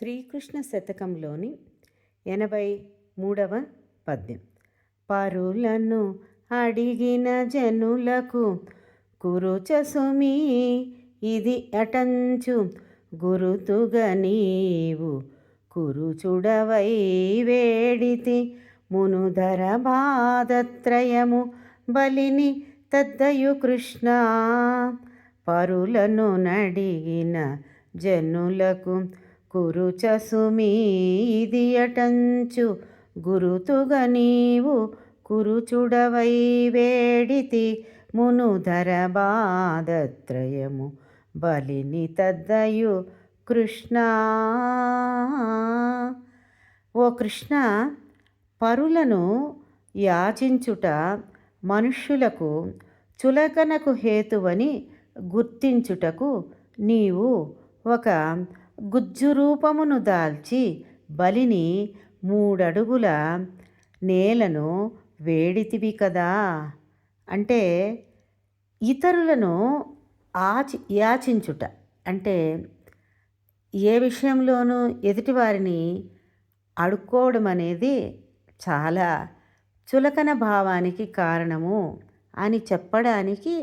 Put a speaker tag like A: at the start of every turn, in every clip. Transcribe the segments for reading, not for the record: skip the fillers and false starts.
A: శ్రీకృష్ణ శతకంలోని 83వ పద్యం. పరులను అడిగిన జనులకు కురుచసుమి ఇది అటంచు గురుతుగా నీవు కురుచుడవై వేడితి మునుధర బాధత్రయము బలిని తద్దయు కృష్ణ. పరులను నడిగిన జనులకు కురుచసుమి ఇది అటంచు గురుతుగా నీవు కురుచుడవై వేడితి మునుధర బాధత్రయము బలిని తద్దయు కృష్ణ. ఓ కృష్ణ, పరులను యాచించుట మనుష్యులకు చులకనకు హేతువని గుర్తించుటకు నీవు ఒక గుజ్జు రూపమును దాల్చి బలిని 3 అడుగుల నేలను వేడితివి కదా. అంటే ఇతరులను యాచించుట అంటే ఏ విషయంలోనూ ఎదుటివారిని అడుక్కోవడం అనేది చాలా చులకన భావానికి కారణము అని చెప్పడానికి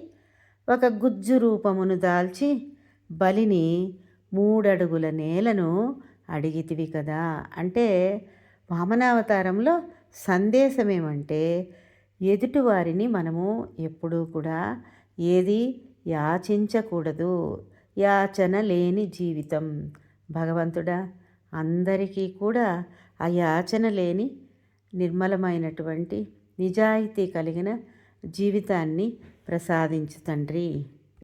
A: ఒక గుజ్జు రూపమును దాల్చి బలిని 3 అడుగుల నేలను అడిగితివి కదా. అంటే వామనావతారంలో సందేశం ఏమంటే ఎదుటివారిని మనము ఎప్పుడూ కూడా ఏది యాచించకూడదు. యాచన లేని జీవితం. భగవంతుడా, అందరికీ కూడా ఆ యాచన లేని నిర్మలమైనటువంటి నిజాయితీ కలిగిన జీవితాన్ని ప్రసాదించు తండ్రి.